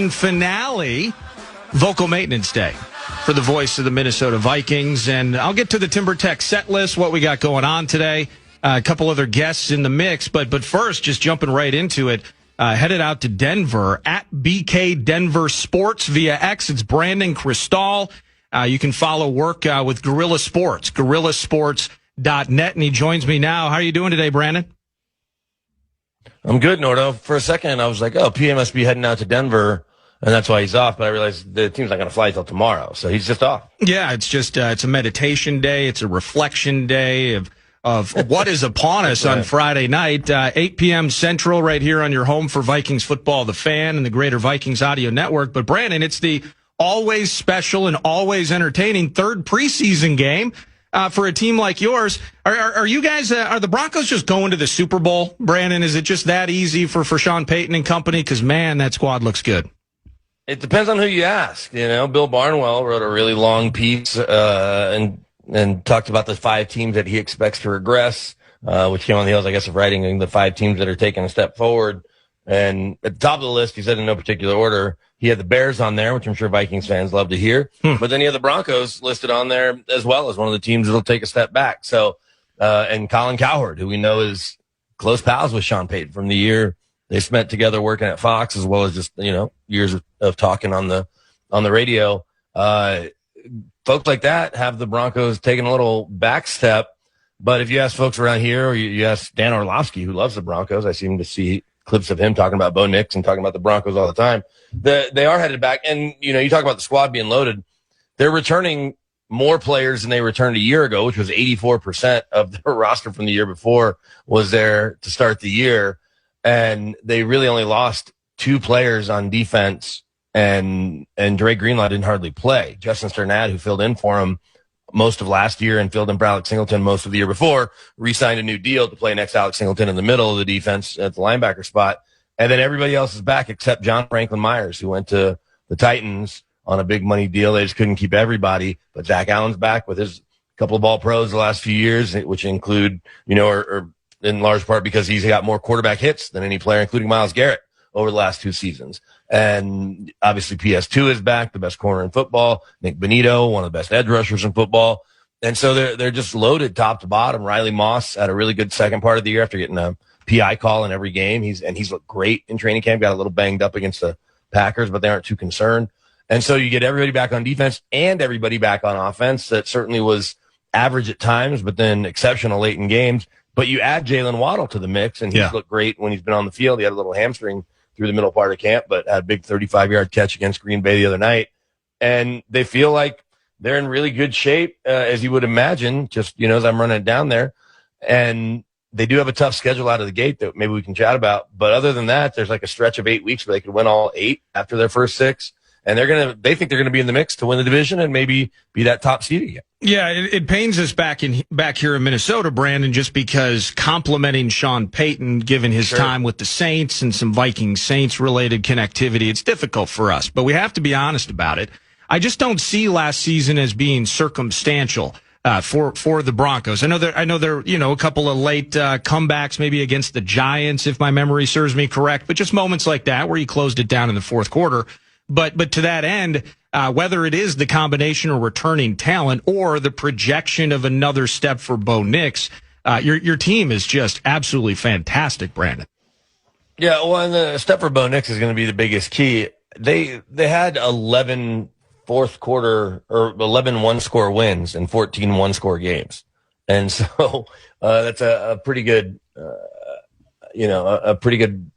Finale, Vocal Maintenance Day for the voice of the Minnesota Vikings. And I'll get to the Timber Tech set list, what we got going on today, a couple other guests in the mix. But first, just jumping right into it, headed out to Denver at BK Denver Sports via X. It's Brandon Krisztal. You can follow work with Guerrilla Sports, guerrillasports.net. And he joins me now. How are you doing today, Brandon? I'm good, Nordo. For a second, I was like, oh, PA must be heading out to Denver, and that's why he's off. But I realized the team's not going to fly till tomorrow, so he's just off. Yeah, it's just it's a meditation day. It's a reflection day of what is upon us on Friday night, 8 p.m. Central, right here on your home for Vikings football, the Fan, and the Greater Vikings Audio Network. But, Brandon, it's the always special and always entertaining third preseason game. For a team like yours, are you guys, are the Broncos just going to the Super Bowl, Brandon? Is it just that easy for Sean Payton and company? Because, man, that squad looks good. It depends on who you ask. You know, Bill Barnwell wrote a really long piece and talked about the 5 teams that he expects to regress, which came on the heels, I guess, of writing the 5 teams that are taking a step forward. And at the top of the list, he said in no particular order, he had the Bears on there, which I'm sure Vikings fans love to hear. But then he had the Broncos listed on there as well as one of the teams that'll take a step back. So, and Colin Cowherd, who we know is close pals with Sean Payton from the year they spent together working at Fox, as well as just, you know, years of talking on the radio. Folks like that have the Broncos taking a little back step. But if you ask folks around here, or you ask Dan Orlovsky, who loves the Broncos, I seem to see clips of him talking about Bo Nix and talking about the Broncos all the time. They are headed back. And, you know, you talk about the squad being loaded. They're returning more players than they returned a year ago, which was 84% of their roster from the year before was there to start the year. And they really only lost 2 players on defense, and Dre Greenlaw didn't hardly play. Justin Sternad, who filled in for him most of last year and filled in for Alex Singleton most of the year before, re-signed a new deal to play next Alex Singleton in the middle of the defense at the linebacker spot. And then everybody else is back except John Franklin Myers, who went to the Titans on a big money deal. They just couldn't keep everybody. But Zach Allen's back with his couple of all pros the last few years, which include, you know, or in large part because he's got more quarterback hits than any player, including Myles Garrett, over the last 2 seasons. And obviously PS2 is back, the best corner in football. Nick Benito, one of the best edge rushers in football. And so they're just loaded top to bottom. Riley Moss had a really good second part of the year after getting a PI call in every game. He's looked great in training camp, got a little banged up against the Packers, but they aren't too concerned. And so you get everybody back on defense and everybody back on offense. That certainly was average at times, but then exceptional late in games. But you add Jalen Waddle to the mix, and he's looked great when he's been on the field. He had a little hamstring through the middle part of camp, but had a big 35-yard catch against Green Bay the other night. And they feel like they're in really good shape, as you would imagine, just, you know, as I'm running it down there. And they do have a tough schedule out of the gate that maybe we can chat about. But other than that, there's like a stretch of 8 weeks where they could win all 8 after their first 6. And they think they're going to be in the mix to win the division and maybe be that top seed again. Yeah, it pains us back here in Minnesota, Brandon, just because complimenting Sean Payton, given his time with the Saints and some Vikings Saints-related connectivity, it's difficult for us. But we have to be honest about it. I just don't see last season as being circumstantial for the Broncos. I know there you know, a couple of late comebacks, maybe against the Giants, if my memory serves me correct, but just moments like that where you closed it down in the fourth quarter. But to that end, whether it is the combination of returning talent or the projection of another step for Bo Nix, your team is just absolutely fantastic, Brandon. Yeah, well, and the step for Bo Nix is going to be the biggest key. They had 11 fourth quarter or 11 one-score wins and 14 one-score games, and so that's a pretty good, a pretty good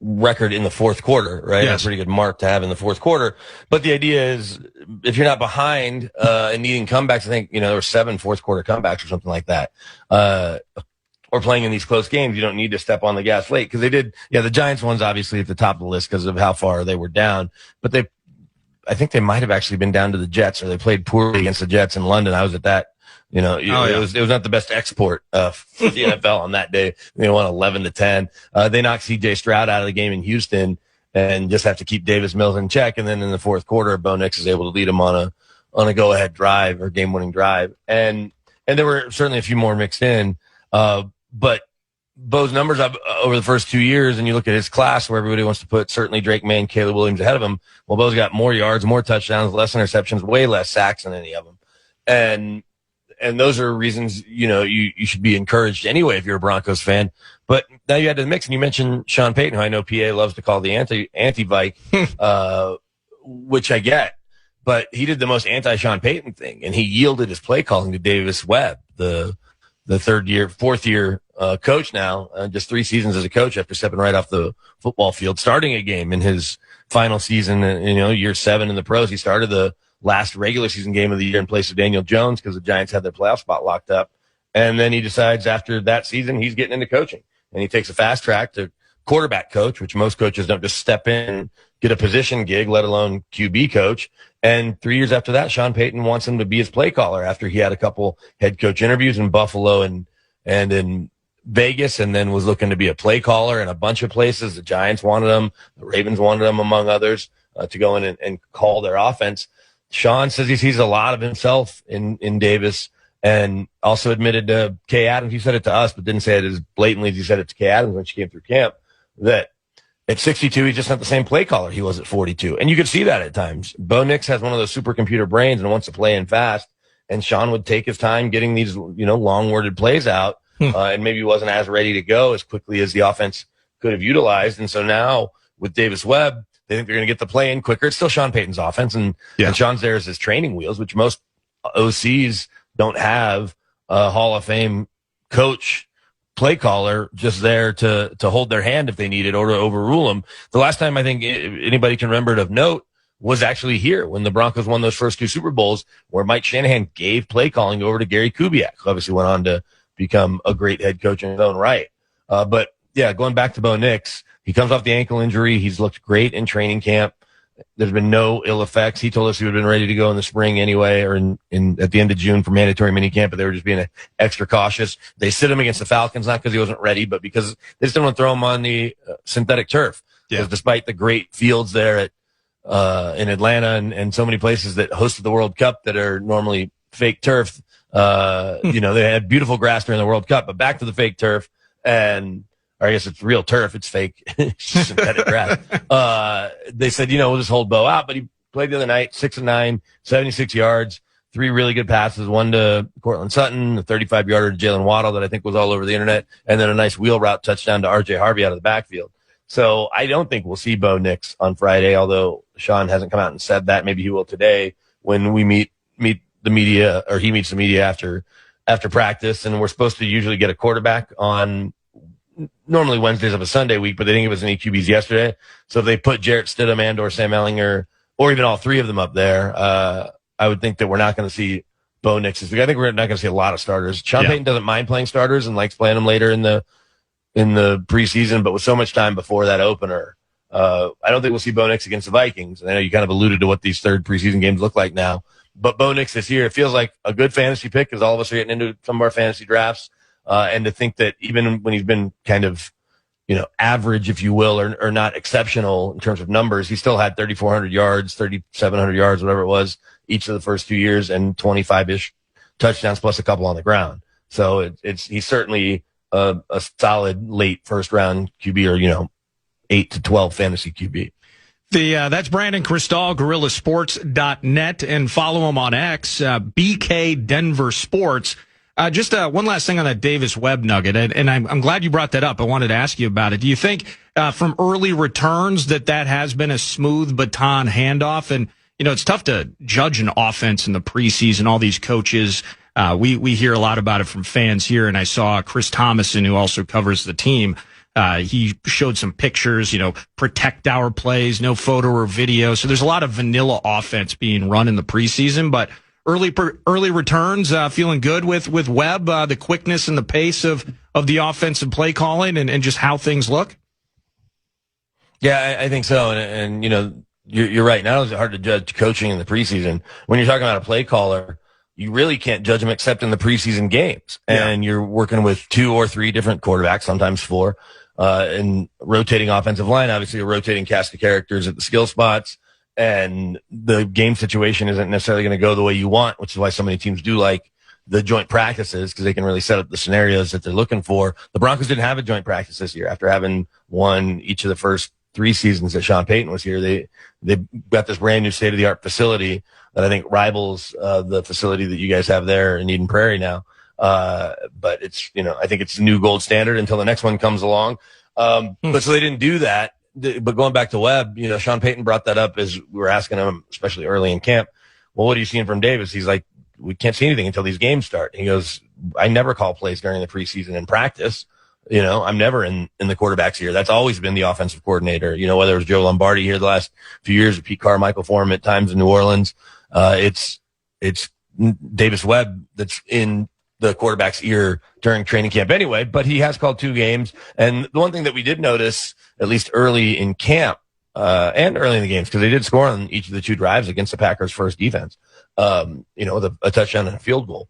record in the fourth quarter, right? Yes. A pretty good mark to have in the fourth quarter. But the idea is, if you're not behind and needing comebacks, I think, you know, there were 7 fourth quarter comebacks or something like that, or playing in these close games, you don't need to step on the gas late, because they did. Yeah, the Giants one's obviously at the top of the list because of how far they were down, but I think they might have actually been down to the Jets, or they played poorly against the Jets in London. I was at that. You know, it was not the best export for the NFL on that day. They won 11-10. They knocked C.J. Stroud out of the game in Houston and just have to keep Davis Mills in check. And then in the fourth quarter, Bo Nix is able to lead them on a go-ahead drive or game-winning drive. And there were certainly a few more mixed in. But Bo's numbers up over the first 2 years, and you look at his class where everybody wants to put certainly Drake May and Caleb Williams ahead of him. Well, Bo's got more yards, more touchdowns, less interceptions, way less sacks than any of them. And those are reasons, you should be encouraged anyway if you're a Broncos fan. But now you add to the mix, and you mentioned Sean Payton, who I know PA loves to call the anti-Vike, which I get. But he did the most anti-Sean Payton thing, and he yielded his play calling to Davis Webb, the fourth year coach now, just 3 seasons as a coach after stepping right off the football field, starting a game in his final season, year 7 in the pros. He started the last regular season game of the year in place of Daniel Jones because the Giants had their playoff spot locked up. And then he decides after that season, he's getting into coaching, and he takes a fast track to quarterback coach, which most coaches don't just step in, get a position gig, let alone QB coach. And 3 years after that, Sean Payton wants him to be his play caller after he had a couple head coach interviews in Buffalo and in Vegas, and then was looking to be a play caller in a bunch of places. The Giants wanted him. The Ravens wanted him, among others, to go in and call their offense. Sean says he sees a lot of himself in Davis, and also admitted to Kay Adams. He said it to us, but didn't say it as blatantly as he said it to Kay Adams when she came through camp, that at 62, he's just not the same play caller he was at 42. And you could see that at times. Bo Nix has one of those supercomputer brains and wants to play in fast. And Sean would take his time getting these, long worded plays out. And maybe he wasn't as ready to go as quickly as the offense could have utilized. And so now with Davis Webb, they think they're going to get the play in quicker. It's still Sean Payton's offense. And Sean's there as his training wheels, which most OCs don't have a Hall of Fame coach play caller just there to hold their hand if they need it or to overrule them. The last time I think anybody can remember it of note was actually here when the Broncos won those first 2 Super Bowls, where Mike Shanahan gave play calling over to Gary Kubiak, who obviously went on to become a great head coach in his own right. But going back to Bo Nix, he comes off the ankle injury. He's looked great in training camp. There's been no ill effects. He told us he would have been ready to go in the spring anyway, or in at the end of June for mandatory minicamp, but they were just being extra cautious. They sit him against the Falcons, not because he wasn't ready, but because they just didn't want to throw him on the synthetic turf. Because despite the great fields there in Atlanta and so many places that hosted the World Cup that are normally fake turf, they had beautiful grass during the World Cup. But back to the fake turf, or I guess it's real turf. It's fake. It's just synthetic grass. They said, we'll just hold Bo out. But he played the other night, 6 of 9, 76 yards, 3 really good passes, one to Cortland Sutton, a 35-yarder to Jalen Waddle that I think was all over the internet, and then a nice wheel route touchdown to R.J. Harvey out of the backfield. So I don't think we'll see Bo Nix on Friday, although Sean hasn't come out and said that. Maybe he will today when we meet the media, or he meets the media after practice. And we're supposed to usually get a quarterback on normally Wednesdays of a Sunday week, but they didn't give us any QBs yesterday. So if they put Jarrett Stidham and or Sam Ehlinger, or even all 3 of them up there, I would think that we're not going to see Bo Nix. I think we're not going to see a lot of starters. Sean Payton doesn't mind playing starters and likes playing them later in the preseason, but with so much time before that opener, I don't think we'll see Bo Nix against the Vikings. And I know you kind of alluded to what these third preseason games look like now. But Bo Nix this year, it feels like a good fantasy pick because all of us are getting into some of our fantasy drafts. And to think that even when he's been kind of, average, if you will, or not exceptional in terms of numbers, he still had 3,400 yards, 3,700 yards, whatever it was, each of the first 2 years, and 25-ish touchdowns plus a couple on the ground. So he's certainly a solid late first round QB, or 8 to 12 fantasy QB. That's Brandon Krisztal, GorillaSports.net, and follow him on X, BK Denver Sports. Just one last thing on that Davis Webb nugget, and I'm glad you brought that up. I wanted to ask you about it. Do you think from early returns that has been a smooth baton handoff? And it's tough to judge an offense in the preseason. All these coaches, we hear a lot about it from fans here, and I saw Chris Thomason, who also covers the team. He showed some pictures, protect our plays, no photo or video. So there's a lot of vanilla offense being run in the preseason, but early returns, feeling good with Webb, the quickness and the pace of the offensive play calling and just how things look. Yeah, I think so. And you're right. Not only is it hard to judge coaching in the preseason, when you're talking about a play caller, you really can't judge them except in the preseason games. And you're working with 2 or 3 different quarterbacks, sometimes 4, and rotating offensive line, obviously a rotating cast of characters at the skill spots. And the game situation isn't necessarily going to go the way you want, which is why so many teams do like the joint practices because they can really set up the scenarios that they're looking for. The Broncos didn't have a joint practice this year after having won each of the first 3 seasons that Sean Payton was here. They got this brand new state of the art facility that I think rivals the facility that you guys have there in Eden Prairie now. But it's, I think it's a new gold standard until the next one comes along. But so they didn't do that. But going back to Webb, Sean Payton brought that up as we were asking him, especially early in camp. Well, what are you seeing from Davis? He's like, we can't see anything until these games start. He goes, I never call plays during the preseason in practice. I'm never in the quarterback's ear. That's always been the offensive coordinator. Whether it was Joe Lombardi here the last few years, or Pete Carmichael for him at times in New Orleans. It's Davis Webb that's in the quarterback's ear during training camp anyway, but he has called 2 games. And the one thing that we did notice, at least early in camp, and early in the games, because they did score on each of the 2 drives against the Packers' first defense, with a touchdown and a field goal,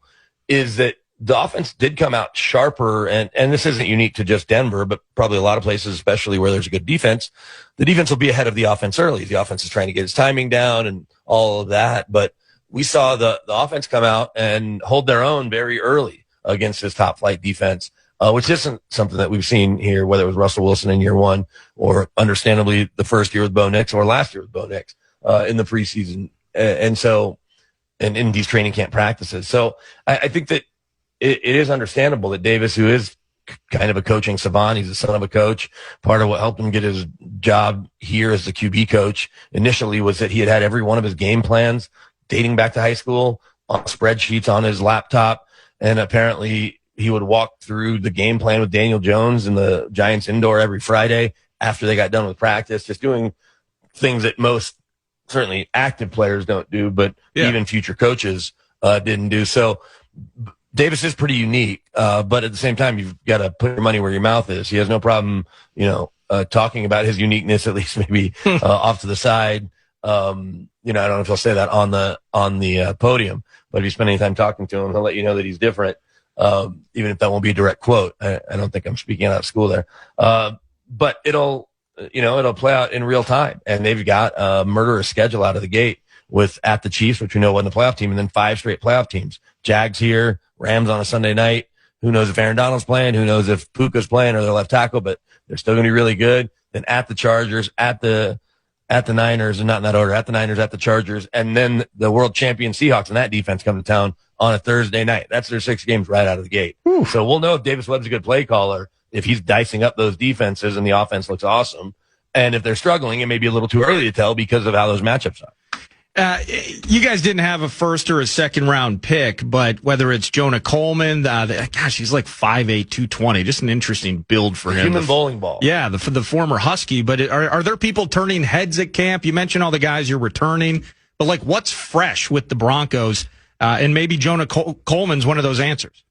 is that the offense did come out sharper. And this isn't unique to just Denver, but probably a lot of places, especially where there's a good defense. The defense will be ahead of the offense early. The offense is trying to get its timing down and all of that. But we saw the offense come out and hold their own very early against this top flight defense, which isn't something that we've seen here, whether it was Russell Wilson in year 1 or understandably the first year with Bo Nix or last year with Bo Nix in the preseason. And in these training camp practices. So I think that it is understandable that Davis, who is kind of a coaching savant, he's the son of a coach. Part of what helped him get his job here as the QB coach initially was that he had every one of his game plans dating back to high school on spreadsheets on his laptop. And apparently he would walk through the game plan with Daniel Jones in the Giants indoor every Friday after they got done with practice, just doing things that most certainly active players don't do, but even future coaches didn't do. So Davis is pretty unique, but at the same time, you've got to put your money where your mouth is. He has no problem, talking about his uniqueness, at least maybe off to the side. I don't know if he'll say that on the podium, but if you spend any time talking to him, he'll let you know that he's different, even if that won't be a direct quote. I don't think I'm speaking out of school there, but it'll play out in real time. And they've got a murderous schedule out of the gate at the Chiefs, which we know wasn't a playoff team, and then 5 straight playoff teams. Jags here, Rams on a Sunday night. Who knows if Aaron Donald's playing? Who knows if Puka's playing or their left tackle? But they're still going to be really good. Then at the Chargers, at the Niners, and not in that order, at the Niners, at the Chargers, and then the world champion Seahawks and that defense come to town on a Thursday night. That's their 6 games right out of the gate. Ooh. So we'll know if Davis Webb's a good play caller, if he's dicing up those defenses and the offense looks awesome. And if they're struggling, it may be a little too early to tell because of how those matchups are. You guys didn't have a first or a second round pick, but whether it's Jonah Coleman, he's like 5'8", 220, just an interesting build for him. Human bowling ball. Yeah, the former Husky. But are there people turning heads at camp? You mentioned all the guys you're returning, but what's fresh with the Broncos? And maybe Jonah Coleman's one of those answers.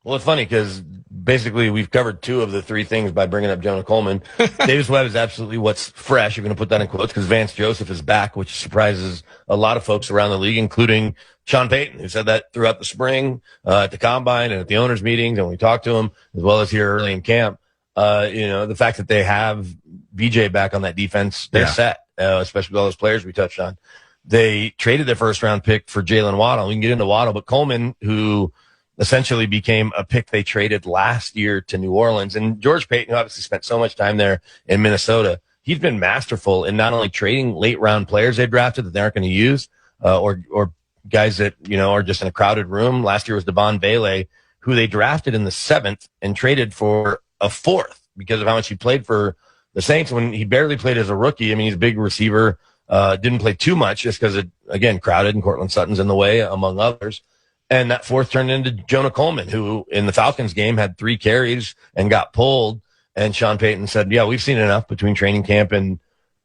Well, it's funny because basically we've covered 2 of the 3 things by bringing up Jonah Coleman. Davis Webb is absolutely what's fresh. You're going to put that in quotes because Vance Joseph is back, which surprises a lot of folks around the league, including Sean Payton, who said that throughout the spring at the combine and at the owners' meetings, and we talked to him as well as here early in camp. The fact that they have BJ back on that defense, they're set, especially with all those players we touched on. They traded their first-round pick for Jalen Waddle. We can get into Waddle, but Coleman, who essentially became a pick they traded last year to New Orleans. And George Payton, who obviously spent so much time there in Minnesota, he's been masterful in not only trading late-round players they drafted that they aren't going to use, or guys that, are just in a crowded room. Last year was Devon Bailey, who they drafted in the 7th and traded for a 4th because of how much he played for the Saints when he barely played as a rookie. I mean, he's a big receiver, didn't play too much just because, again, crowded and Cortland Sutton's in the way, among others. And that 4th turned into Jonah Coleman, who in the Falcons game had 3 carries and got pulled. And Sean Payton said, yeah, we've seen enough between training camp and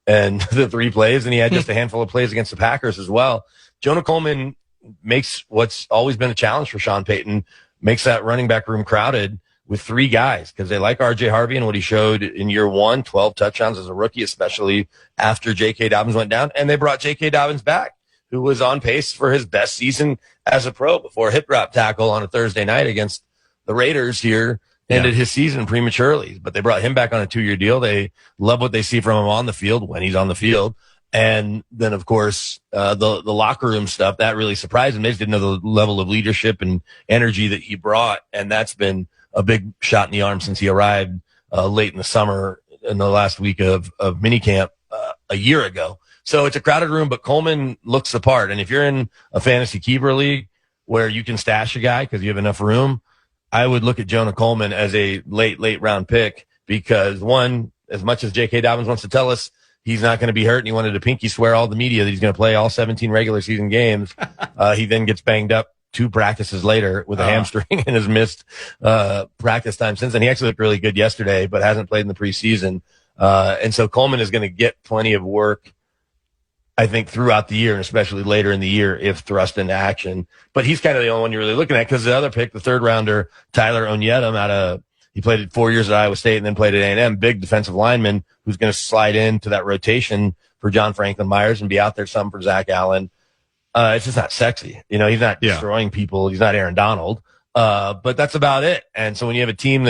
the 3 plays. And he had just a handful of plays against the Packers as well. Jonah Coleman makes what's always been a challenge for Sean Payton, makes that running back room crowded with 3 guys because they like R.J. Harvey and what he showed in year 1, 12 touchdowns as a rookie, especially after J.K. Dobbins went down. And they brought J.K. Dobbins back, who was on pace for his best season as a pro before a hip drop tackle on a Thursday night against the Raiders here ended his season prematurely. But they brought him back on a 2-year deal. They love what they see from him on the field when he's on the field. And then, of course, the locker room stuff, that really surprised him. They just didn't know the level of leadership and energy that he brought. And that's been a big shot in the arm since he arrived late in the summer in the last week of minicamp a year ago. So it's a crowded room, but Coleman looks the part. And if you're in a fantasy keeper league where you can stash a guy because you have enough room, I would look at Jonah Coleman as a late round pick because, one, as much as J.K. Dobbins wants to tell us he's not going to be hurt and he wanted to pinky swear all the media that he's going to play all 17 regular season games, he then gets banged up 2 practices later with a hamstring and has missed practice time since then. He actually looked really good yesterday, but hasn't played in the preseason. And so Coleman is going to get plenty of work, I think, throughout the year, and especially later in the year if thrust into action. But he's kind of the only one you're really looking at because the other pick, the 3rd rounder, Tyler Onyedem, he played 4 years at Iowa State and then played at A&M, big defensive lineman who's going to slide into that rotation for John Franklin Myers and be out there some for Zach Allen. It's just not sexy. You know, he's not destroying people. He's not Aaron Donald. But that's about it. And so when you have a team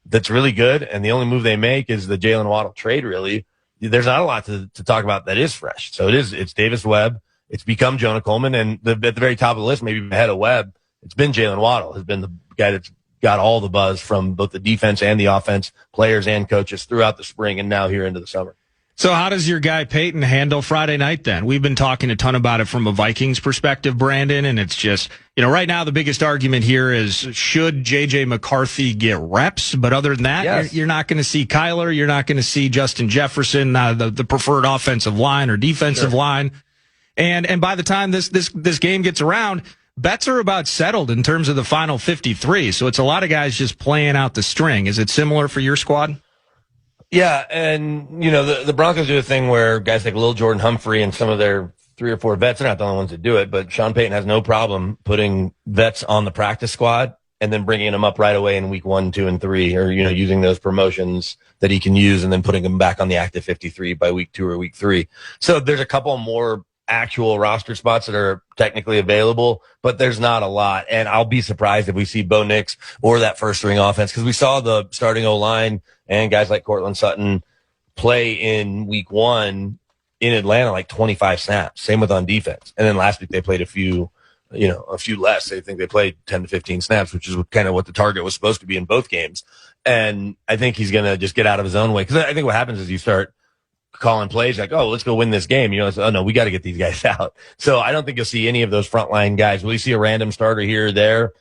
that's really good and the only move they make is the Jalen Waddle trade, really, there's not a lot to talk about that is fresh. So it's Davis Webb. It's become Jonah Coleman. And at the very top of the list, maybe ahead of Webb, it's been Jalen Waddle, has been the guy that's got all the buzz from both the defense and the offense, players and coaches throughout the spring and now here into the summer. So how does your guy Peyton handle Friday night then? We've been talking a ton about it from a Vikings perspective, Brandon, and it's just, right now the biggest argument here is should J.J. McCarthy get reps? But other than that, yes. You're not going to see Kyler. You're not going to see Justin Jefferson, the preferred offensive line or defensive line. And by the time this game gets around, bets are about settled in terms of the final 53. So it's a lot of guys just playing out the string. Is it similar for your squad? Yeah, and, the Broncos do a thing where guys like Lil Jordan Humphrey and some of their 3 or 4 vets, they're not the only ones that do it, but Sean Payton has no problem putting vets on the practice squad and then bringing them up right away in week 1, 2, and 3, or, using those promotions that he can use and then putting them back on the active 53 by week 2 or week 3. So there's a couple more actual roster spots that are technically available, but there's not a lot. And I'll be surprised if we see Bo Nix or that first string offense, because we saw the starting O-line and guys like Cortland Sutton play in week 1 in Atlanta like 25 snaps. Same with on defense. And then last week they played a few less. I think they played 10 to 15 snaps, which is kind of what the target was supposed to be in both games. And I think he's going to just get out of his own way. Because I think what happens is you start calling plays like, oh, let's go win this game. Oh, no, we got to get these guys out. So I don't think you'll see any of those frontline guys. Will you see a random starter here or there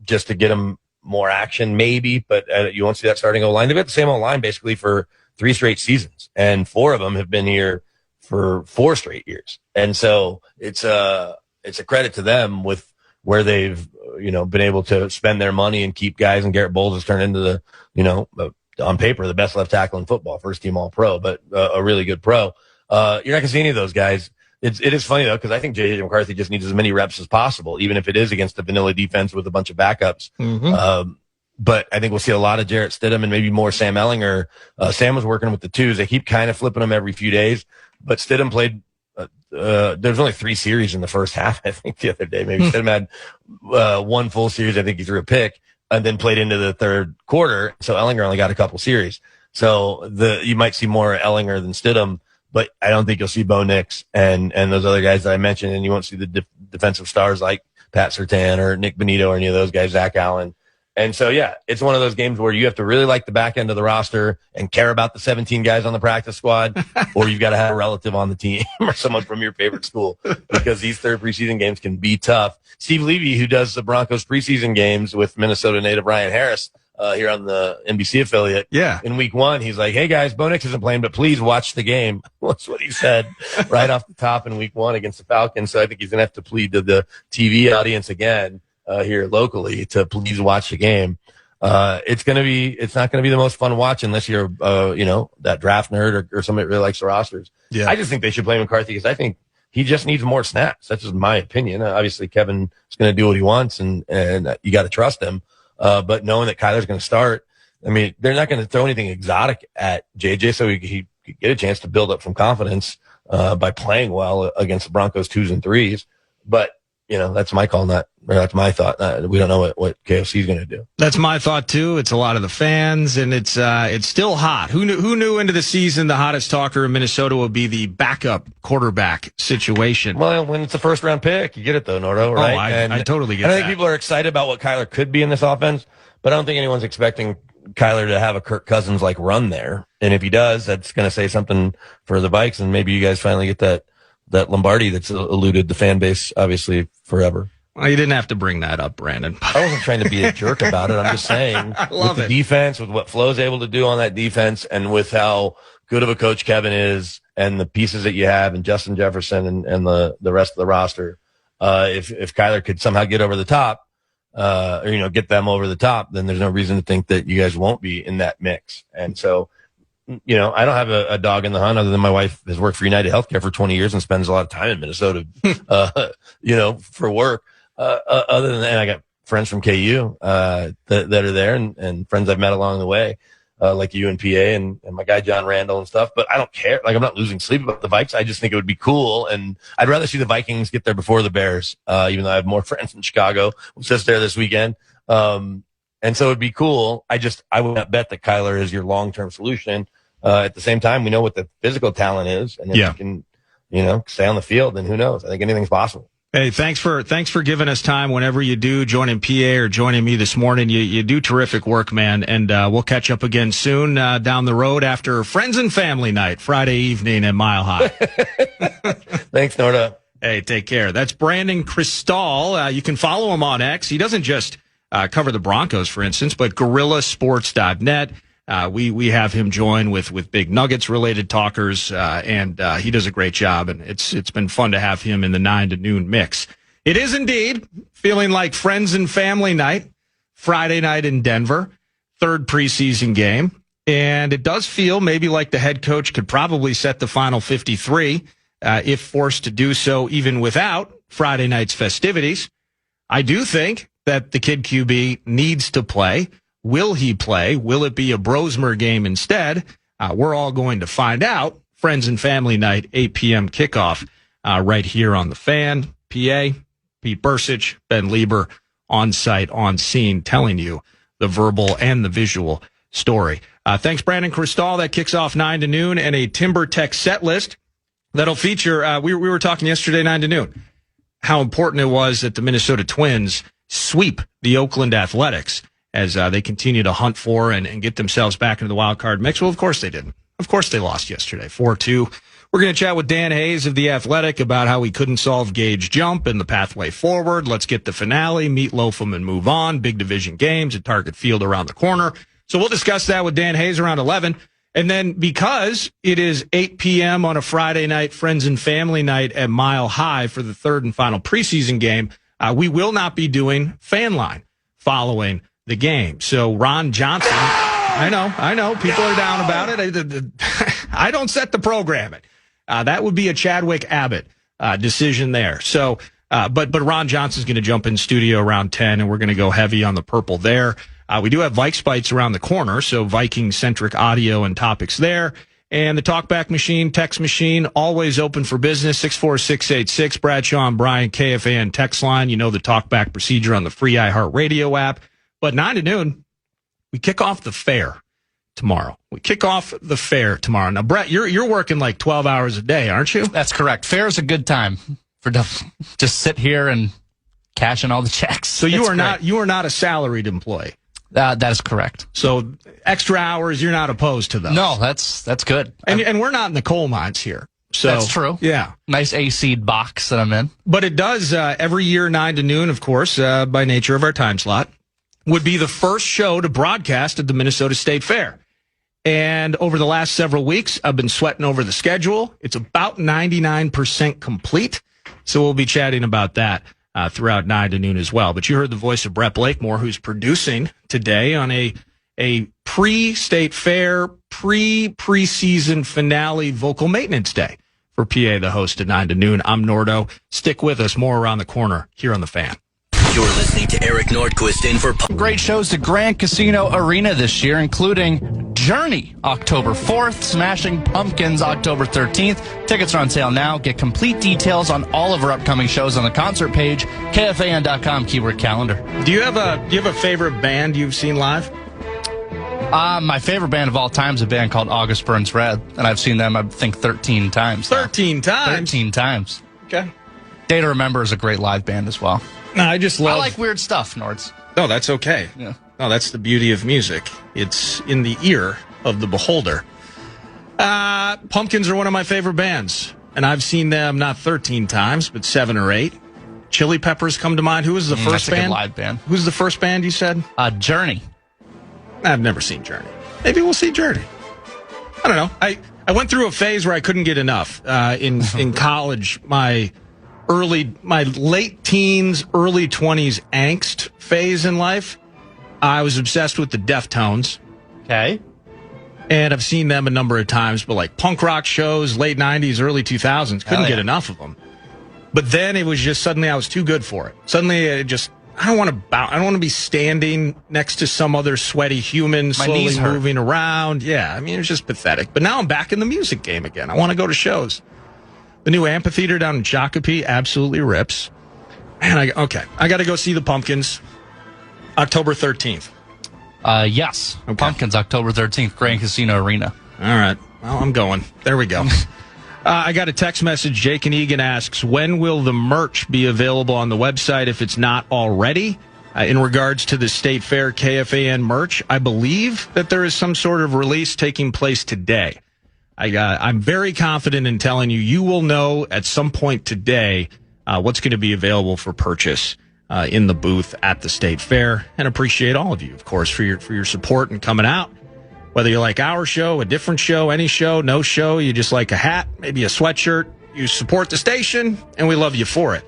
just to get them more action? Maybe, but you won't see that starting O-line. They've got the same O-line basically for 3 straight seasons, and 4 of them have been here for 4 straight years. And so it's a credit to them with where they've, been able to spend their money and keep guys, and Garrett Bowles has turned into the, on paper, the best left tackle in football, first team all pro, but a really good pro. You're not going to see any of those guys. It is funny though, because I think J.J. McCarthy just needs as many reps as possible, even if it is against a vanilla defense with a bunch of backups. Mm-hmm. But I think we'll see a lot of Jarrett Stidham and maybe more Sam Ellinger. Sam was working with the 2s. They keep kind of flipping them every few days, but Stidham played, there's only 3 series in the first half, I think, the other day. Maybe Stidham had 1 full series. I think he threw a pick and then played into the 3rd quarter. So Ellinger only got a couple series. So you might see more Ellinger than Stidham, but I don't think you'll see Bo Nix and those other guys that I mentioned, and you won't see the defensive stars like Pat Surtain or Nick Bonito or any of those guys, Zach Allen. And so, yeah, it's one of those games where you have to really like the back end of the roster and care about the 17 guys on the practice squad, or you've got to have a relative on the team or someone from your favorite school, because these 3rd preseason games can be tough. Steve Levy, who does the Broncos preseason games with Minnesota native Ryan Harris here on the NBC affiliate, in week 1, he's like, hey, guys, Bo Nix isn't playing, but please watch the game. That's what he said right off the top in week 1 against the Falcons. So I think he's going to have to plead to the TV audience again here locally to please watch the game. It's not going to be the most fun watch unless you're, that draft nerd or somebody that really likes the rosters. Yeah. I just think they should play McCarthy because I think he just needs more snaps. That's just my opinion. Obviously, Kevin is going to do what he wants, and you got to trust him. But knowing that Kyler's going to start, I mean, they're not going to throw anything exotic at JJ, so he could get a chance to build up some confidence by playing well against the Broncos 2s and 3s. But that's my call, that's my thought. We don't know what KFC is going to do. That's my thought too. It's a lot of the fans, and it's still hot. Who knew into the season the hottest talker in Minnesota would be the backup quarterback situation? Well, when it's a first round pick, you get it though, Nordo, right? I totally get it. I think people are excited about what Kyler could be in this offense, but I don't think anyone's expecting Kyler to have a Kirk Cousins like run there. And if he does, that's going to say something for the Vikes, and maybe you guys finally get that Lombardi that's eluded the fan base, obviously, forever. Well, you didn't have to bring that up, Brandon. I wasn't trying to be a jerk about it. I'm just saying, with the defense, with what Flo's able to do on that defense, and with how good of a coach Kevin is, and the pieces that you have, and Justin Jefferson and the rest of the roster, if Kyler could somehow get over the top, or get them over the top, then there's no reason to think that you guys won't be in that mix. And so, I don't have a dog in the hunt, other than my wife has worked for United Healthcare for 20 years and spends a lot of time in Minnesota, for work. Other than that, I got friends from KU that are there, and friends I've met along the way, like you and PA and my guy John Randall and stuff. But I don't care. Like, I'm not losing sleep about the Vikes. I just think it would be cool, and I'd rather see the Vikings get there before the Bears, even though I have more friends in Chicago who sits there this weekend. And so it'd be cool. I would not bet that Kyler is your long-term solution. At the same time, we know what the physical talent is, and if you can, stay on the field, then who knows? I think anything's possible. Hey, thanks for giving us time whenever you do, joining PA or joining me this morning. You do terrific work, man, and we'll catch up again soon down the road after Friends and Family Night, Friday evening at Mile High. Thanks, Nordo. Hey, take care. That's Brandon Krisztal. You can follow him on X. He doesn't just cover the Broncos, for instance, but GorillaSports.net. We have him join with big Nuggets related talkers, and he does a great job, and it's been fun to have him in the 9 to noon mix. It is indeed feeling like Friends and Family Night, Friday night in Denver, third preseason game, and it does feel maybe like the head coach could probably set the final 53 if forced to do so, even without Friday night's festivities. I do think that the kid QB needs to play. Will he play? Will it be a Brosmer game instead? We're all going to find out. Friends and Family Night, 8 p.m. kickoff right here on The Fan. PA, Pete Bursich, Ben Lieber, on site, on scene, telling you the verbal and the visual story. Thanks, Brandon Krisztal. That kicks off 9 to noon, and a Timber Tech set list that'll feature, we were talking yesterday, 9 to noon, how important it was that the Minnesota Twins sweep the Oakland Athletics as they continue to hunt for and get themselves back into the wild card mix. Well, of course they didn't. Of course they lost yesterday, 4-2. We're going to chat with Dan Hayes of The Athletic about how he couldn't solve Gage jump and the pathway forward. Let's get the finale, meet Loafum and move on. Big division games at Target Field around the corner. So we'll discuss that with Dan Hayes around 11. And then because it is 8 p.m. on a Friday night, Friends and Family Night at Mile High for the third and final preseason game, we will not be doing Fan Line following the game. So Ron Johnson, I know, people are down about it. I don't set the programming. That would be a Chadwick Abbott decision there. So, but Ron Johnson's going to jump in studio around 10, and we're going to go heavy on the purple there. We do have Vikes Bites around the corner, so Viking-centric audio and topics there. And the Talkback machine, text machine, always open for business, 64686. Bradshaw and Brian, KFAN text line. You know the Talkback procedure on the free iHeartRadio app. But 9 to noon, we kick off the fair tomorrow. Now, Brett, you're working like 12 hours a day, aren't you? That's correct. Fair is a good time for just sit here and cash in all the checks. So you are not a salaried employee. That is correct. So extra hours, you're not opposed to those. No, that's good. And we're not in the coal mines here. So that's true. Yeah. Nice AC-ed box that I'm in. But it does every year, 9 to noon, of course, by nature of our time slot, would be the first show to broadcast at the Minnesota State Fair. And over the last several weeks, I've been sweating over the schedule. It's about 99% complete. So we'll be chatting about that throughout 9 to noon as well. But you heard the voice of Brett Blakemore, who's producing today on a pre-State Fair, preseason finale vocal maintenance day for PA, the host at 9 to noon. I'm Nordo. Stick with us. More around the corner here on The Fan. You're listening to Eric Nordquist in for Great shows at Grand Casino Arena this year, including Journey, October 4th, Smashing Pumpkins, October 13th. Tickets are on sale now. Get complete details on all of our upcoming shows on the concert page, KFAN.com, keyword calendar. Do you have a favorite band you've seen live? My favorite band of all time is a band called August Burns Red, and I've seen them, I think, 13 times. 13 times? 13 times. Okay. Day to Remember is a great live band as well. No, I like weird stuff, Nords. No, that's okay. Yeah. No, that's the beauty of music. It's in the ear of the beholder. Pumpkins are one of my favorite bands, and I've seen them not 13 times, but 7 or 8. Chili Peppers come to mind. Who was the first that's band? A good live band. Who's the first band you said? Journey. I've never seen Journey. Maybe we'll see Journey. I don't know. I went through a phase where I couldn't get enough. In college, my late teens, early 20s angst phase in life, I was obsessed with the Deftones. Okay. And I've seen them a number of times, but like punk rock shows, late 90s, early 2000s, couldn't get enough of them. But then it was just suddenly I was too good for it. Suddenly I don't want to be standing next to some other sweaty human slowly moving around. Yeah, I mean, it was just pathetic. But now I'm back in the music game again. I want to go to shows. The new amphitheater down in Shakopee absolutely rips. Man, I got to go see the Pumpkins October 13th. Yes. Okay. Pumpkins, October 13th, Grand Casino Arena. All right. Well, I'm going. There we go. I got a text message. Jake and Egan asks, when will the merch be available on the website if it's not already? In regards to the State Fair KFAN merch, I believe that there is some sort of release taking place today. I'm very confident in telling you will know at some point today what's going to be available for purchase in the booth at the State Fair, and appreciate all of you, of course, for your support and coming out. Whether you like our show, a different show, any show, no show, you just like a hat, maybe a sweatshirt, you support the station, and we love you for it.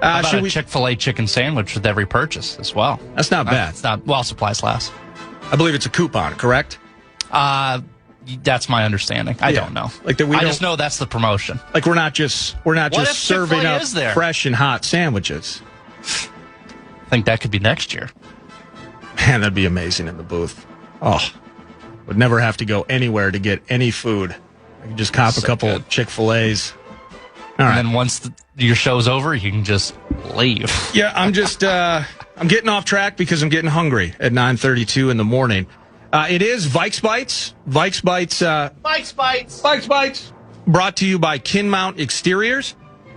How about a Chick-fil-A chicken sandwich with every purchase as well? That's not bad. It's not, well, supplies last. I believe it's a coupon, correct? That's my understanding. I don't know. I just know that's the promotion. Like we're not just serving up fresh and hot sandwiches. I think that could be next year. Man, that'd be amazing in the booth. Oh, would never have to go anywhere to get any food. I could just cop a couple Chick-fil-A's. Then once your show's over, you can just leave. Yeah, I'm just I'm getting off track because I'm getting hungry at 9:32 in the morning. It is Vikes Bites. Vikes Bites. Vikes Bites. Brought to you by Kinmount Exteriors.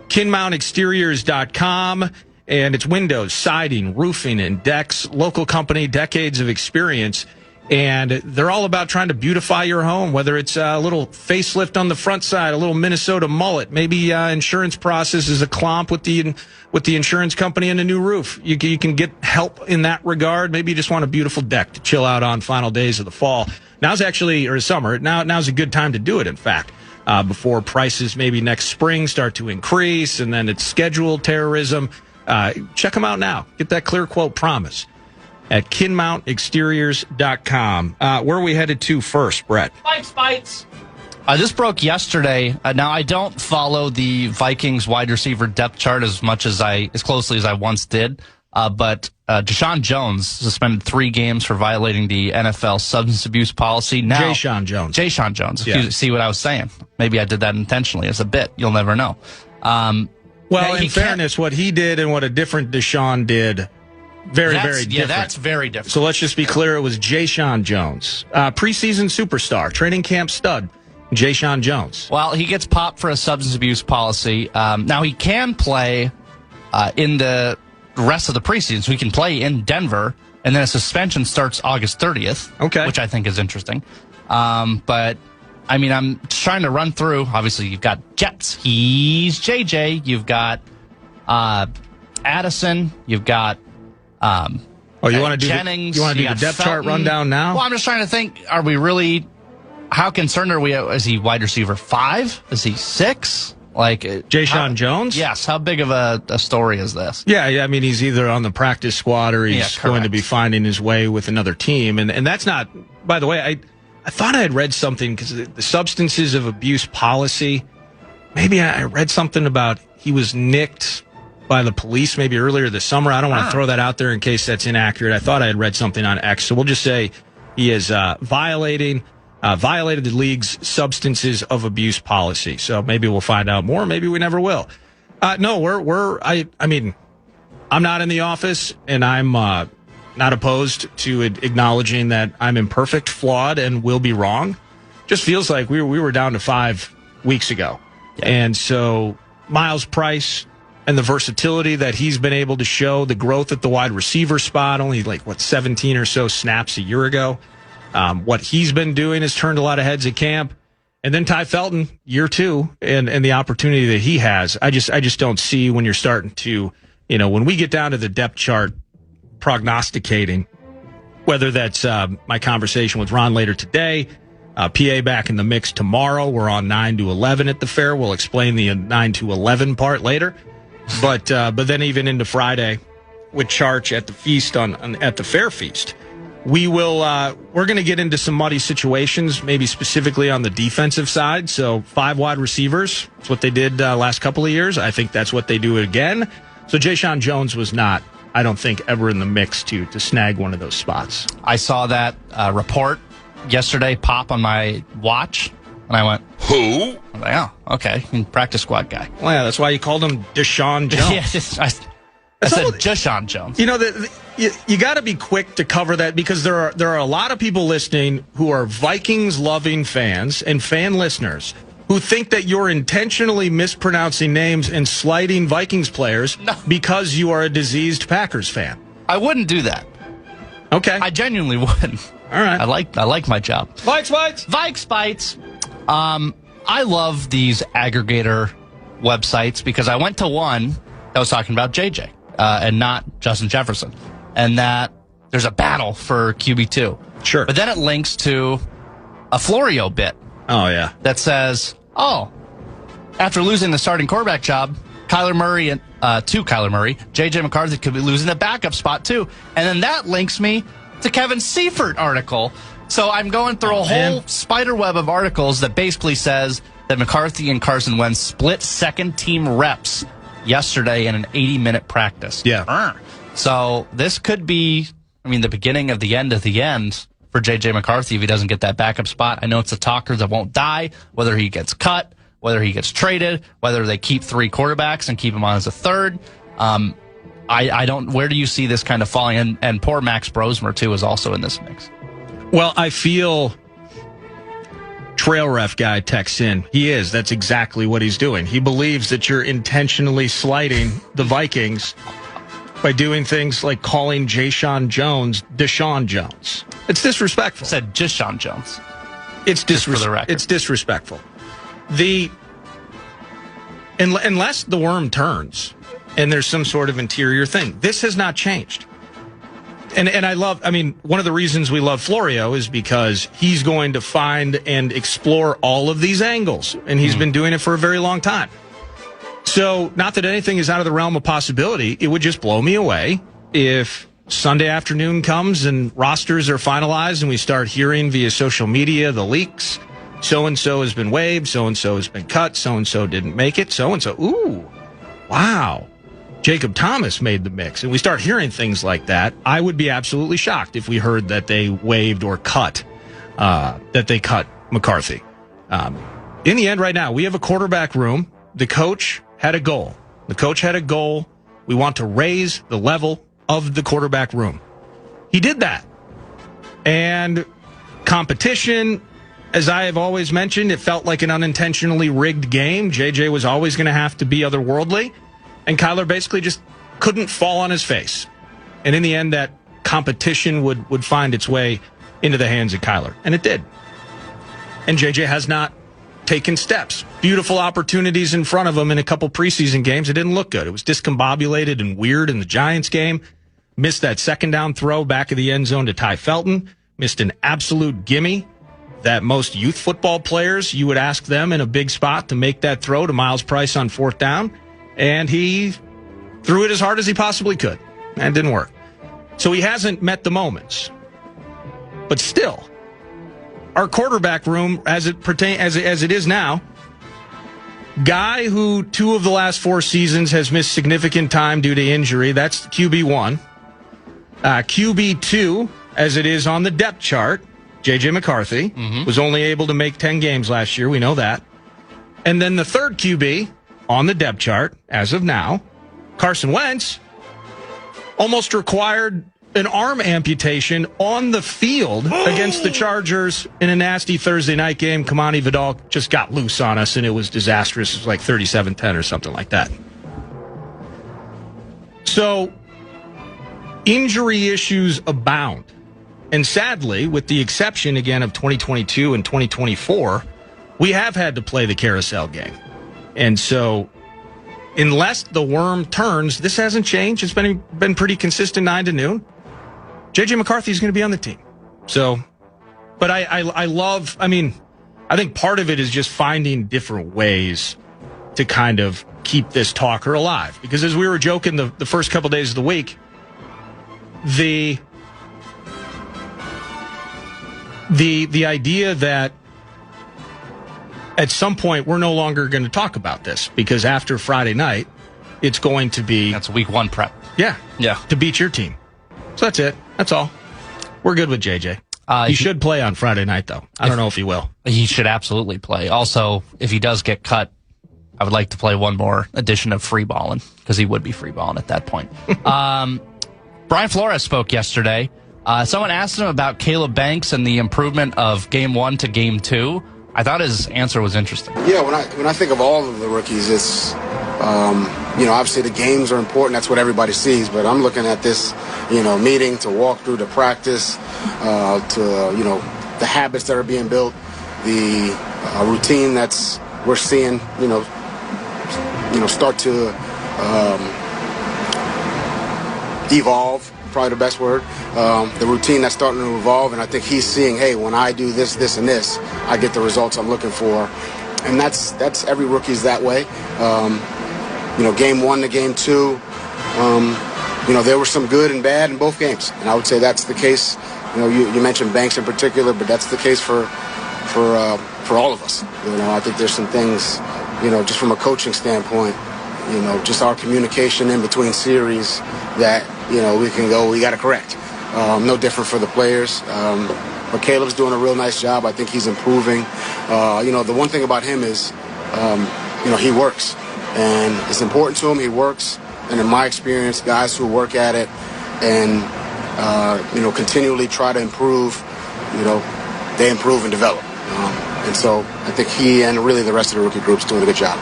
KinmountExteriors.com. And it's windows, siding, roofing, and decks. Local company, decades of experience. And they're all about trying to beautify your home, whether it's a little facelift on the front side, a little Minnesota mullet, maybe insurance process is a clomp with the insurance company and a new roof. You can get help in that regard. Maybe you just want a beautiful deck to chill out on final days of the fall. Or summer. Now's a good time to do it, in fact, before prices maybe next spring start to increase, and then it's scheduled terrorism. Check them out now. Get that clear quote promise at KinmountExteriors.com. Where are we headed to first, Brett? Vikes Bites. This broke yesterday. Now, I don't follow the Vikings wide receiver depth chart as closely as I once did. But Deshaun Jones suspended 3 games for violating the NFL substance abuse policy. Now, Jayshon Jones. Yeah. If you see what I was saying. Maybe I did that intentionally as a bit. You'll never know. Well, in fairness, what he did and what a different Deshaun did, very different. Yeah, that's very different. So let's just be clear. It was Jayshon Jones, preseason superstar, training camp stud, Jayshon Jones. Well, he gets popped for a substance abuse policy. Now, he can play in the rest of the preseason. So he can play in Denver, and then a suspension starts August 30th, which I think is interesting. But, I mean, I'm trying to run through. Obviously, you've got Jets. He's JJ. You've got Addison. You've got you want to do Jennings. You want to do the depth chart rundown now? Well, I'm just trying to think. Are we really? How concerned are we? Is he wide receiver 5? Is he 6? Like Jayshon Jones? Yes. How big of a story is this? Yeah. I mean, he's either on the practice squad or he's going to be finding his way with another team. And that's not. By the way, I thought I had read something because the substances of abuse policy. Maybe I read something about he was nicked by the police maybe earlier this summer. I don't want to throw that out there in case that's inaccurate. I thought I had read something on X, so we'll just say he is violated the league's substances of abuse policy. So maybe we'll find out more. Maybe we never will. No, I mean, I'm not in the office, and I'm not opposed to acknowledging that I'm imperfect, flawed, and will be wrong. Just feels like we were down to 5 weeks ago. Yeah. And so Miles Price and the versatility that he's been able to show, the growth at the wide receiver spot, only 17 or so snaps a year ago. What he's been doing has turned a lot of heads at camp. And then Ty Felton, year 2, and the opportunity that he has. I just don't see when you're starting to, when we get down to the depth chart prognosticating, whether that's my conversation with Ron later today, PA back in the mix tomorrow. We're on 9 to 11 at the fair. We'll explain the 9 to 11 part later. But then even into Friday with Charch at the feast at the fair feast, we're going to get into some muddy situations, maybe specifically on the defensive side. So 5 wide receivers. That's what they did last couple of years. I think that's what they do again. So Jayshon Jones was not, I don't think, ever in the mix to snag one of those spots. I saw that report yesterday pop on my watch, and I went, who? I was like, oh, okay, practice squad guy. Well, yeah, that's why you called him Deshaun Jones. Yeah, I said Deshaun Jones. You got to be quick to cover that, because there are a lot of people listening who are Vikings-loving fans and fan listeners who think that you're intentionally mispronouncing names and slighting Vikings players because you are a diseased Packers fan. I wouldn't do that. Okay. I genuinely wouldn't. All right. I like my job. Vikes bites. I love these aggregator websites because I went to one that was talking about JJ and not Justin Jefferson, and that there's a battle for QB2. Sure. But then it links to a Florio bit. Oh, yeah. That says, after losing the starting quarterback job, Kyler Murray JJ McCarthy could be losing the backup spot too. And then that links me to Kevin Seifert article. So I'm going through a whole spider web of articles that basically says that McCarthy and Carson Wentz split second team reps yesterday in an 80-minute practice. Yeah. So this could be, the beginning of the end for JJ McCarthy if he doesn't get that backup spot. I know it's a talker that won't die, whether he gets cut, whether he gets traded, whether they keep 3 quarterbacks and keep him on as a third. I don't. Where do you see this kind of falling? And poor Max Brosmer too is also in this mix. Well, I feel trail ref guy texts in. He is. That's exactly what he's doing. He believes that you're intentionally slighting the Vikings by doing things like calling Jayshon Jones Deshaun Jones. It's disrespectful. I said Jayshon Jones. It's It's disrespectful. Unless the worm turns and there's some sort of interior thing, this has not changed. And one of the reasons we love Florio is because he's going to find and explore all of these angles, and he's been doing it for a very long time. So, not that anything is out of the realm of possibility, it would just blow me away if Sunday afternoon comes and rosters are finalized and we start hearing via social media the leaks. So-and-so has been waived, so-and-so has been cut, so-and-so didn't make it, so-and-so, ooh, wow, Jacob Thomas made the mix. And we start hearing things like that. I would be absolutely shocked if we heard that they waived or cut McCarthy. In the end, right now, we have a quarterback room. The coach had a goal. We want to raise the level of the quarterback room. He did that. And competition, as I have always mentioned, it felt like an unintentionally rigged game. JJ was always going to have to be otherworldly. And Kyler basically just couldn't fall on his face. And in the end, that competition would find its way into the hands of Kyler. And it did. And JJ has not taken steps. Beautiful opportunities in front of him in a couple preseason games. It didn't look good. It was discombobulated and weird in the Giants game. Missed that second down throw back of the end zone to Ty Felton. Missed an absolute gimme that most youth football players, you would ask them in a big spot to make that throw to Miles Price on 4th down. And he threw it as hard as he possibly could. And it didn't work. So he hasn't met the moments. But still, our quarterback room, as it is now, Guy who 2 of the last 4 seasons has missed significant time due to injury. That's QB1. QB2, as it is on the depth chart, J.J. McCarthy, was only able to make 10 games last year. We know that. And then the third QB on the depth chart, as of now, Carson Wentz, almost required an arm amputation on the field against the Chargers in a nasty Thursday night game. Kamani Vidal just got loose on us, and it was disastrous. It was like 37-10 or something like that. So, injury issues abound. And sadly, with the exception, again, of 2022 and 2024, we have had to play the carousel game. And so, unless the worm turns, this hasn't changed. It's been pretty consistent 9 to noon. J.J. McCarthy is going to be on the team. So, but I love, I think part of it is just finding different ways to kind of keep this talker alive. Because as we were joking the first couple days of the week, the idea that at some point we're no longer going to talk about this because after Friday night, it's going to be... That's week 1 prep. Yeah. To beat your team. So that's it. That's all. We're good with JJ. He should play on Friday night, though. I don't know if he will. He should absolutely play. Also, if he does get cut, I would like to play one more edition of free balling because he would be free balling at that point. Brian Flores spoke yesterday. Someone asked him about Caleb Banks and the improvement of game 1 to game 2. I thought his answer was interesting. Yeah, when I think of all of the rookies, it's obviously the games are important. That's what everybody sees. But I'm looking at this, meeting to walk through the practice, to the habits that are being built, the routine we're seeing, start to evolve. Probably the best word. The routine that's starting to evolve, and I think he's seeing, hey, when I do this, this, and this, I get the results I'm looking for, and that's every rookie's that way. Game 1 to game 2, there were some good and bad in both games, and I would say that's the case. You mentioned Banks in particular, but that's the case for all of us. I think there's some things, just from a coaching standpoint, just our communication in between series that. We got to correct. No different for the players. But Caleb's doing a real nice job. I think he's improving. The one thing about him is, he works. And it's important to him. He works. And in my experience, guys who work at it and, continually try to improve, they improve and develop. And so I think he and really the rest of the rookie group's doing a good job.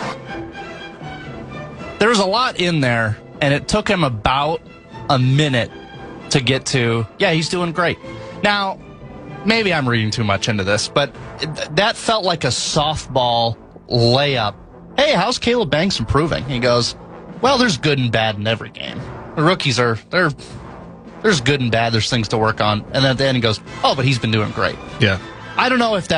There was a lot in there, and it took him about a minute to get to, yeah, he's doing great. Now, maybe I'm reading too much into this, but that felt like a softball layup. Hey, how's Caleb Banks improving? He goes, well, there's good and bad in every game. The rookies there's good and bad, there's things to work on. And then at the end he goes, oh, but he's been doing great. Yeah. I don't know if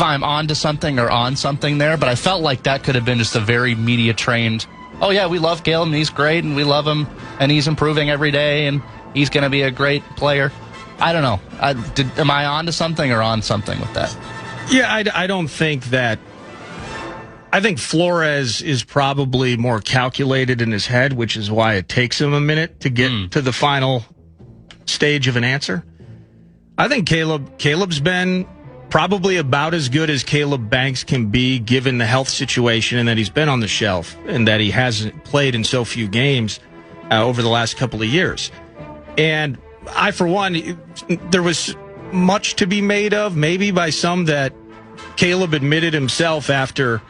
I'm on to something or on something there, but I felt like that could have been just a very media-trained, oh, yeah, we love Caleb, and he's great, and we love him, and he's improving every day, and he's going to be a great player. I don't know. Am I on to something or on something with that? Yeah, I don't think that. I think Flores is probably more calculated in his head, which is why it takes him a minute to get to the final stage of an answer. I think Caleb's been probably about as good as Caleb Banks can be given the health situation and that he's been on the shelf and that he hasn't played in so few games over the last couple of years. And I, for one, there was much to be made of, maybe by some, that Caleb admitted himself after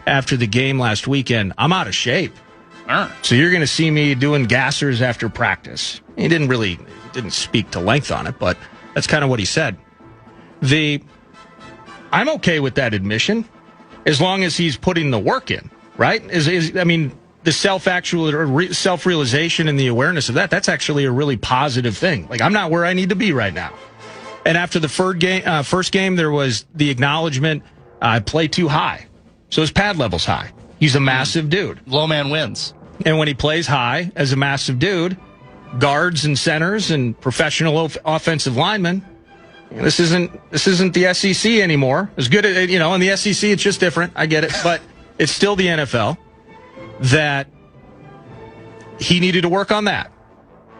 the game last weekend. I'm out of shape. So you're going to see me doing gassers after practice. He didn't speak to length on it, but that's kind of what he said. I'm okay with that admission as long as he's putting the work in, right? The self-realization and the awareness of that's actually a really positive thing. Like, I'm not where I need to be right now. And after the first game, there was the acknowledgement, I play too high. So his pad level's high. He's a massive dude. Low man wins. And when he plays high as a massive dude, guards and centers and professional offensive linemen, this isn't the SEC anymore. As good as, in the SEC, it's just different. I get it. But It's still the NFL, that he needed to work on that.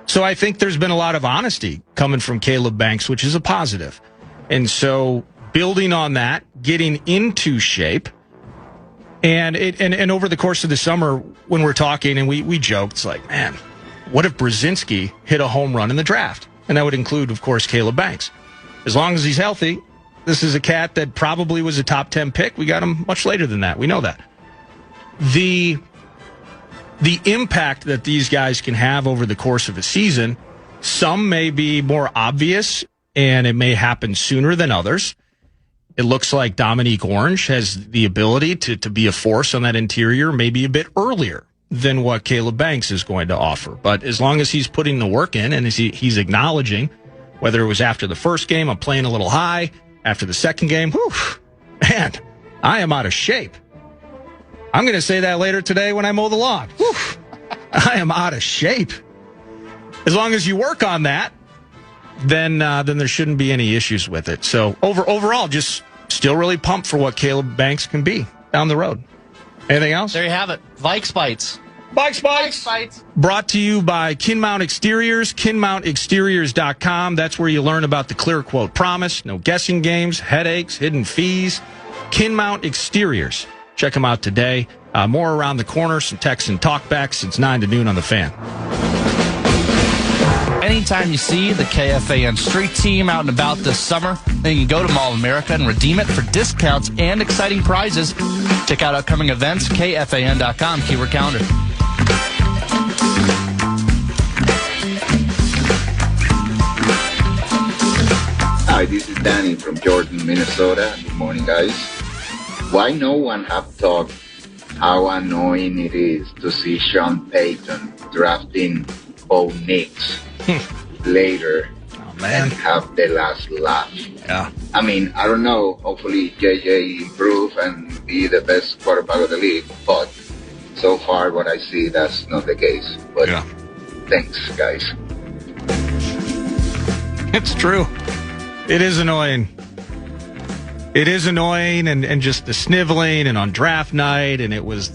So I think there's been a lot of honesty coming from Caleb Banks, which is a positive. And so building on that, getting into shape, and over the course of the summer when we're talking, and we joked, it's like, man, what if Brzezinski hit a home run in the draft? And that would include, of course, Caleb Banks. As long as he's healthy, this is a cat that probably was a top 10 pick. We got him much later than that. We know that. The impact that these guys can have over the course of a season, some may be more obvious, and it may happen sooner than others. It looks like Dominique Orange has the ability to be a force on that interior maybe a bit earlier than what Caleb Banks is going to offer. But as long as he's putting the work in, and he's acknowledging, whether it was after the first game, I'm playing a little high, after the second game, whew, man, I am out of shape. I'm going to say that later today when I mow the lawn. Whew, I am out of shape. As long as you work on that, then there shouldn't be any issues with it. So overall, just still really pumped for what Caleb Banks can be down the road. Anything else? There you have it. Vikes Bites. Vikes Bites. Brought to you by KinMount Exteriors, KinMountExteriors.com. That's where you learn about the Clear Quote Promise. No guessing games, headaches, hidden fees. KinMount Exteriors. Check them out today. More around the corner, some texts and talkbacks since 9 to noon on the Fan. Anytime you see the KFAN street team out and about this summer, then you can go to Mall of America and redeem it for discounts and exciting prizes. Check out upcoming events, KFAN.com, keyword calendar. Hi, this is Danny from Jordan, Minnesota. Good morning, guys. Why no one have talked how annoying it is to see Sean Payton drafting Bo Nix later and have the last laugh. Yeah. I mean, I don't know. Hopefully JJ improve and be the best quarterback of the league, but so far what I see, that's not the case. But thanks, guys. It's true. It is annoying. It is annoying, and just the sniveling, and on draft night, and it was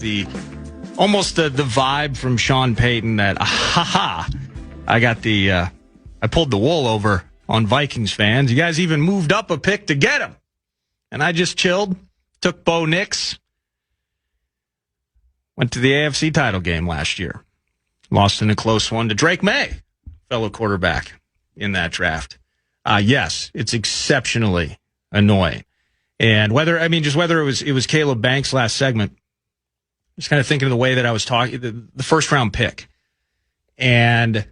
almost the vibe from Sean Payton that, I got I pulled the wool over on Vikings fans. You guys even moved up a pick to get him. And I just chilled, took Bo Nix, went to the AFC title game last year. Lost in a close one to Drake May, fellow quarterback in that draft. Yes, it's exceptionally annoying. And whether it was Caleb Banks last segment, just kind of thinking of the way that I was talking, the first round pick, and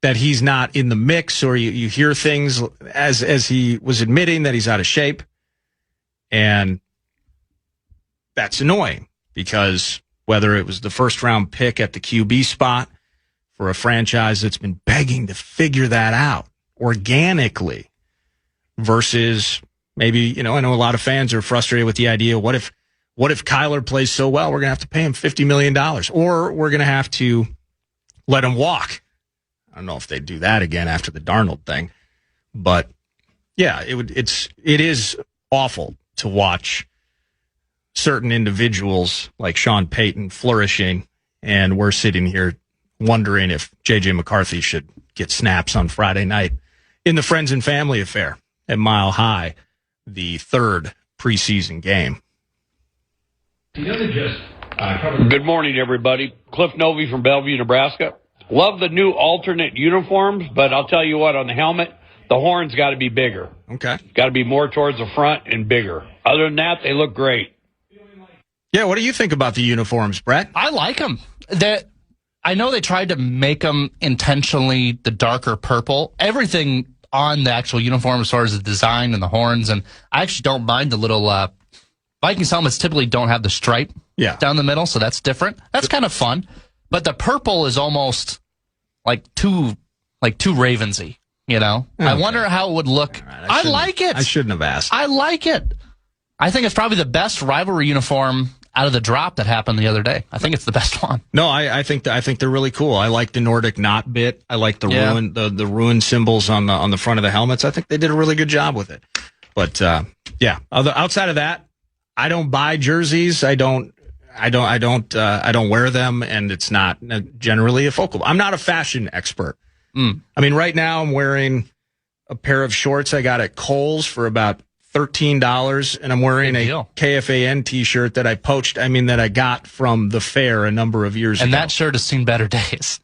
that he's not in the mix, or you hear things as he was admitting that he's out of shape. And that's annoying, because whether it was the first round pick at the QB spot for a franchise that's been begging to figure that out organically, versus maybe, I know a lot of fans are frustrated with the idea, what if Kyler plays so well, we're going to have to pay him $50 million, or we're going to have to let him walk. I don't know if they'd do that again after the Darnold thing, but yeah, it is awful to watch certain individuals like Sean Payton flourishing, and we're sitting here wondering if J.J. McCarthy should get snaps on Friday night in the Friends and Family affair at Mile High, the third preseason game. Good morning, everybody. Cliff Novey from Bellevue, Nebraska. Love the new alternate uniforms, but I'll tell you what, on the helmet, the horn's got to be bigger. Okay. Got to be more towards the front and bigger. Other than that, they look great. Yeah, what do you think about the uniforms, Brett? I like them. I know they tried to make them intentionally the darker purple. Everything on the actual uniform as far as the design and the horns, and I actually don't mind the little Vikings helmets typically don't have the stripe down the middle, so that's different. That's kind of fun. But the purple is almost like too Ravensy, Okay. I wonder how it would look. Right, I like it. I shouldn't have asked. I like it. I think it's probably the best rivalry uniform out of the drop that happened the other day. I think it's the best one. No, I think they're really cool. I like the Nordic knot bit. I like the ruin symbols on the front of the helmets. I think they did a really good job with it. But outside of that, I don't buy jerseys. I don't wear them, and it's not generally a focal. I'm not a fashion expert. I mean, right now I'm wearing a pair of shorts I got at Kohl's for about $13, and I'm wearing a KFAN T-shirt that I that I got from the fair a number of years ago. And that shirt has seen better days.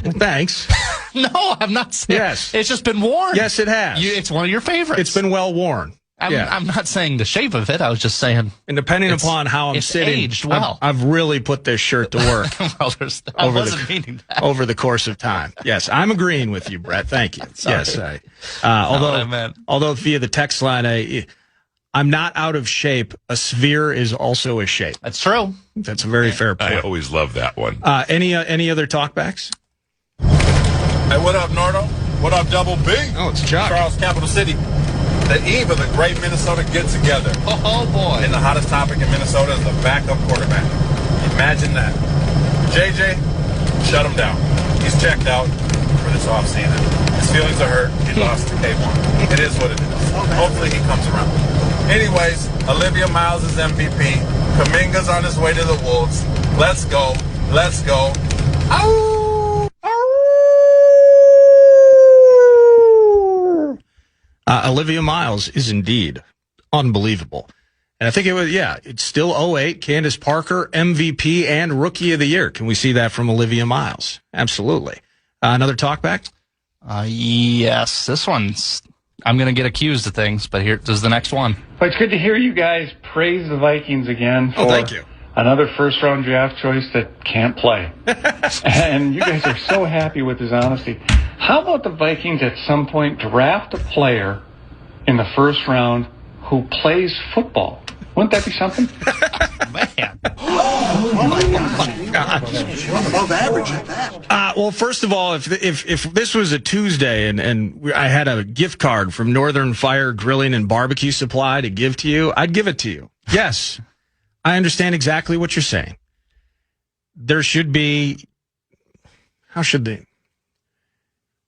Well, thanks. No, I'm not saying. Yes. It's just been worn. Yes, it has. It's one of your favorites. It's been well worn. I'm not saying the shape of it. I was just saying. And depending upon how I'm sitting, aged well. I've really put this shirt to work over the course of time. Yes, I'm agreeing with you, Brett. Thank you. Yes, although via the text line, I'm not out of shape. A sphere is also a shape. That's true. That's a very fair point. I always love that one. Any other talkbacks? Hey, what up, Nordo? What up, Double B? Oh, it's Chuck. Charles, Capital City. The eve of the great Minnesota get-together. Oh, boy. And the hottest topic in Minnesota is the backup quarterback. Imagine that. JJ, shut him down. He's checked out for this offseason. His feelings are hurt. He lost to K1. It is what it is. Hopefully he comes around. Anyways, Olivia Miles is MVP. Kuminga's on his way to the Wolves. Let's go. Let's go. Ow! Olivia Miles is indeed unbelievable. And I think it's still 08, Candace Parker, MVP and Rookie of the Year. Can we see that from Olivia Miles? Absolutely. Another talkback? Yes, this one's, I'm going to get accused of things, but here does the next one. Well, it's good to hear you guys praise the Vikings again for thank you. Another first-round draft choice that can't play. And you guys are so happy with his honesty. How about the Vikings at some point draft a player in the first round who plays football? Wouldn't that be something? Man. Oh, God. Above average at that. Well, first of all, if this was a Tuesday and I had a gift card from Northern Fire Grilling and Barbecue Supply to give to you, I'd give it to you. Yes. I understand exactly what you're saying. There should be, the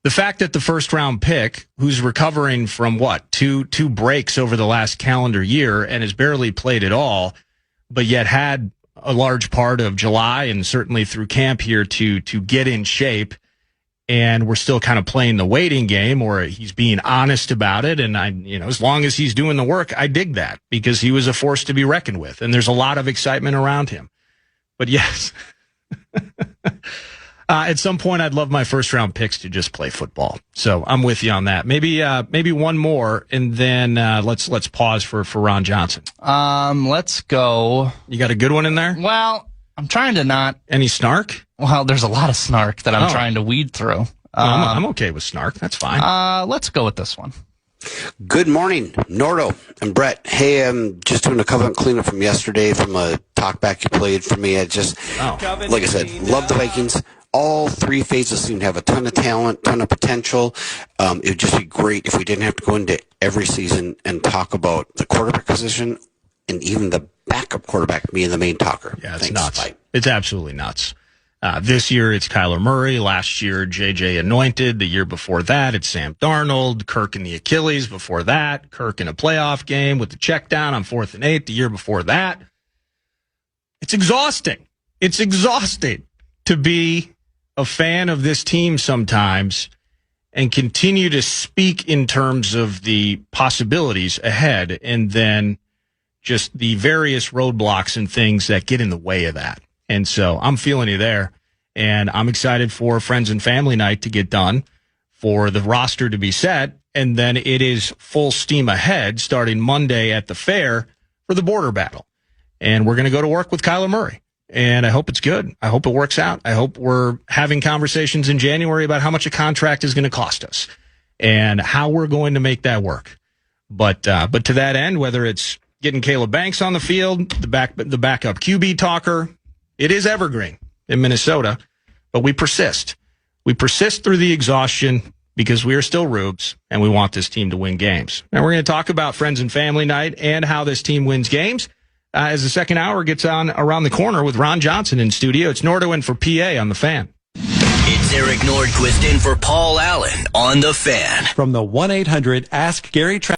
fact that the first round pick, who's recovering from two breaks over the last calendar year and has barely played at all, but yet had a large part of July and certainly through camp here to get in shape, and we're still kind of playing the waiting game, or he's being honest about it. And as long as he's doing the work, I dig that, because he was a force to be reckoned with, and there's a lot of excitement around him. But yes, at some point I'd love my first round picks to just play football. So I'm with you on that. Maybe one more, and then let's pause for Ron Johnson. Let's go. You got a good one in there? Well, I'm trying to not. Any snark? Well, there's a lot of snark that I'm trying to weed through. I'm okay with snark. That's fine. Let's go with this one. Good morning, Nordo and Brett. Hey, I'm just doing a covenant cleanup from yesterday from a talkback you played for me. Like I said, love the Vikings. All three phases seem to have a ton of talent, ton of potential. It would just be great if we didn't have to go into every season and talk about the quarterback position and even the backup quarterback being the main talker. Yeah, it's nuts. Bye. It's absolutely nuts. This year, it's Kyler Murray. Last year, J.J. anointed. The year before that, it's Sam Darnold. Kirk in the Achilles. Before that, Kirk in a playoff game with the check down on 4th and 8. The year before that. It's exhausting. It's exhausting to be a fan of this team sometimes and continue to speak in terms of the possibilities ahead, and then just the various roadblocks and things that get in the way of that. And so I'm feeling you there, and I'm excited for Friends and Family Night to get done, for the roster to be set, and then it is full steam ahead starting Monday at the fair for the border battle. And we're going to go to work with Kyler Murray, and I hope it's good. I hope it works out. I hope we're having conversations in January about how much a contract is going to cost us and how we're going to make that work. But to that end, whether it's getting Caleb Banks on the field, the backup QB talker, it is evergreen in Minnesota, but we persist. We persist through the exhaustion because we are still Rubes, and we want this team to win games. And we're going to talk about Friends and Family Night and how this team wins games as the second hour gets on around the corner with Ron Johnson in studio. It's Nordo in for PA on The Fan. It's Eric Nordquist in for Paul Allen on The Fan. From the 1-800-ASK-GARY